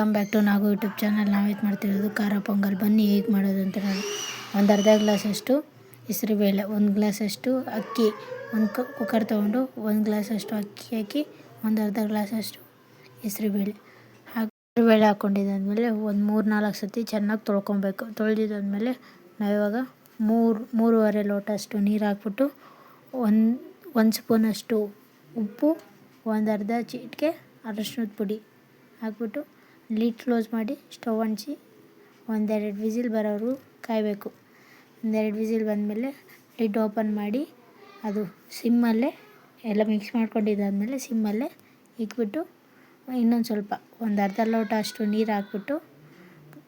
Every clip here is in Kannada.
Welcome back to Nagu YouTube channel. ನಾವೇನು ಮಾಡ್ತಿರೋದು ಖಾರ ಪೊಂಗಲ್. ಬನ್ನಿ ಹೇಗೆ ಮಾಡೋದು ಅಂತ ನೋಡಿ. ಒಂದು ಅರ್ಧ ಗ್ಲಾಸಷ್ಟು ಹೆಸರುಬೇಳೆ, 1 ಗ್ಲಾಸಷ್ಟು ಅಕ್ಕಿ, ಒಂದು ಕುಕ್ಕರ್ ತೊಗೊಂಡು 1 ಗ್ಲಾಸಷ್ಟು ಅಕ್ಕಿ ಹಾಕಿ ಒಂದು ಅರ್ಧ ಗ್ಲಾಸಷ್ಟು ಹೆಸರುಬೇಳೆ ಹೆಸರುಬೇಳೆ ಹಾಕ್ಕೊಂಡಿದ್ದಾದಮೇಲೆ ಒಂದು 3-4 ಸತಿ ಚೆನ್ನಾಗಿ ತೊಳ್ಕೊಬೇಕು. ತೊಳೆದಿದ್ದಾದಮೇಲೆ ನಾವಿವಾಗ 3-3.5 ಲೋಟ ಅಷ್ಟು ನೀರು ಹಾಕ್ಬಿಟ್ಟು ಒಂದು ಸ್ಪೂನಷ್ಟು ಉಪ್ಪು, ಒಂದು ಅರ್ಧ ಚಿಟಿಕೆ ಅರಶಿನದ ಪುಡಿ ಹಾಕ್ಬಿಟ್ಟು ಲಿಡ್ ಕ್ಲೋಸ್ ಮಾಡಿ ಸ್ಟವ್ ಅಂಟಿಸಿ 1-2 ವಿಸಿಲ್ ಬರೋವರೆಗೂ ಕಾಯಬೇಕು. 1-2 ವಿಸಿಲ್ ಬಂದಮೇಲೆ ಲಿಡ್ ಓಪನ್ ಮಾಡಿ ಅದು ಸಿಮ್ಮಲ್ಲೇ ಎಲ್ಲ ಮಿಕ್ಸ್ ಮಾಡ್ಕೊಂಡಿದ್ದಾದಮೇಲೆ ಸಿಮ್ಮಲ್ಲೇ ಇಕ್ಬಿಟ್ಟು ಇನ್ನೊಂದು ಸ್ವಲ್ಪ ಒಂದು ಅರ್ಧ ಲೋಟ ಅಷ್ಟು ನೀರು ಹಾಕ್ಬಿಟ್ಟು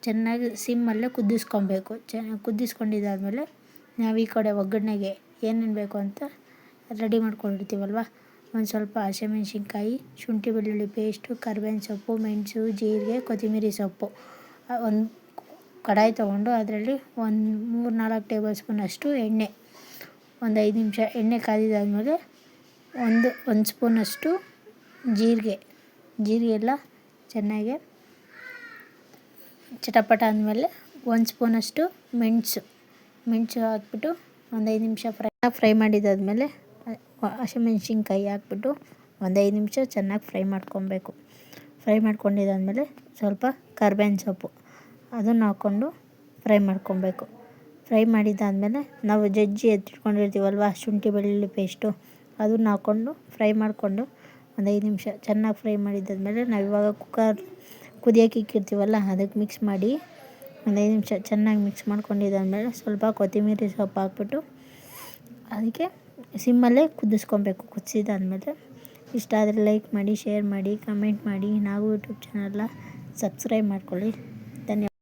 ಚೆನ್ನಾಗಿ ಸಿಮ್ಮಲ್ಲೇ ಕುದಿಸ್ಕೊಬೇಕು. ಚೆನ್ನಾಗಿ ಕುದಿಸ್ಕೊಂಡಿದ್ದಾದಮೇಲೆ ನಾವು ಈ ಕಡೆ ಒಗ್ಗರಣೆಗೆ ಏನೇನು ಬೇಕು ಅಂತ ರೆಡಿ ಮಾಡ್ಕೊಂಡಿರ್ತೀವಲ್ವ, ಒಂದು ಸ್ವಲ್ಪ ಹಸಿಮೆಣ್ಸಿನ್ಕಾಯಿ, ಶುಂಠಿ ಬೆಳ್ಳುಳ್ಳಿ ಪೇಸ್ಟು, ಕರಿಬೇವಿನ ಸೊಪ್ಪು, ಮೆಣಸು, ಜೀರಿಗೆ, ಕೊತ್ತಂಬರಿ ಸೊಪ್ಪು, ಒಂದು ಕಡಾಯಿ ತೊಗೊಂಡು ಅದರಲ್ಲಿ ಒಂದು 3-4 ಟೇಬಲ್ ಸ್ಪೂನ್ ಅಷ್ಟು ಎಣ್ಣೆ, ಒಂದು 5 ನಿಮಿಷ ಎಣ್ಣೆ ಕಾದಿದ್ದಾದಮೇಲೆ ಒಂದು ಸ್ಪೂನಷ್ಟು ಜೀರಿಗೆ ಎಲ್ಲ ಚೆನ್ನಾಗಿ ಚಟಪಟ ಅಂದಮೇಲೆ 1 ಸ್ಪೂನಷ್ಟು ಮೆಣಸು ಹಾಕ್ಬಿಟ್ಟು ಒಂದು 5 ನಿಮಿಷ ಫ್ರೈ ಮಾಡಿದ್ದಾದಮೇಲೆ ಹಸಿಮೆಣ್ಸಿನ್ಕಾಯಿ ಹಾಕ್ಬಿಟ್ಟು ಒಂದು 5 ನಿಮಿಷ ಚೆನ್ನಾಗಿ ಫ್ರೈ ಮಾಡ್ಕೊಬೇಕು. ಫ್ರೈ ಮಾಡ್ಕೊಂಡಿದ್ದಾದಮೇಲೆ ಸ್ವಲ್ಪ ಕರಿಬೇವಿನ ಸೊಪ್ಪು ಅದನ್ನು ಹಾಕ್ಕೊಂಡು ಫ್ರೈ ಮಾಡ್ಕೊಬೇಕು. ಫ್ರೈ ಮಾಡಿದ್ದಾದಮೇಲೆ ನಾವು ಜಜ್ಜಿ ಎತ್ತಿಟ್ಕೊಂಡಿರ್ತೀವಲ್ವ ಶುಂಠಿ ಬೆಳ್ಳುಳ್ಳಿ ಪೇಸ್ಟು, ಅದನ್ನು ಹಾಕ್ಕೊಂಡು ಫ್ರೈ ಮಾಡಿಕೊಂಡು ಒಂದು 5 ನಿಮಿಷ ಚೆನ್ನಾಗಿ ಫ್ರೈ ಮಾಡಿದ್ದಾದಮೇಲೆ ನಾವಿವಾಗ ಕುಕ್ಕರ್ ಕುದಿಯೋಕೆ ಇಕ್ಕಿರ್ತೀವಲ್ಲ ಅದಕ್ಕೆ ಮಿಕ್ಸ್ ಮಾಡಿ ಒಂದು 5 ನಿಮಿಷ ಚೆನ್ನಾಗಿ ಮಿಕ್ಸ್ ಮಾಡ್ಕೊಂಡಿದ್ದಾದಮೇಲೆ ಸ್ವಲ್ಪ ಕೊತ್ತಂಬರಿ ಸೊಪ್ಪು ಹಾಕ್ಬಿಟ್ಟು ಅದಕ್ಕೆ ಸಿಮ್ಮಲ್ಲೇ ಕುದಿಸ್ಕೊಬೇಕು. ಕುದಿಸಿದಾದ್ಮೇಲೆ ಇಷ್ಟ ಆದರೆ ಲೈಕ್ ಮಾಡಿ, ಶೇರ್ ಮಾಡಿ, ಕಮೆಂಟ್ ಮಾಡಿ, ನಾವು ಯೂಟ್ಯೂಬ್ ಚಾನಲ್ನ ಸಬ್ಸ್ಕ್ರೈಬ್ ಮಾಡ್ಕೊಳ್ಳಿ. ಧನ್ಯವಾದ.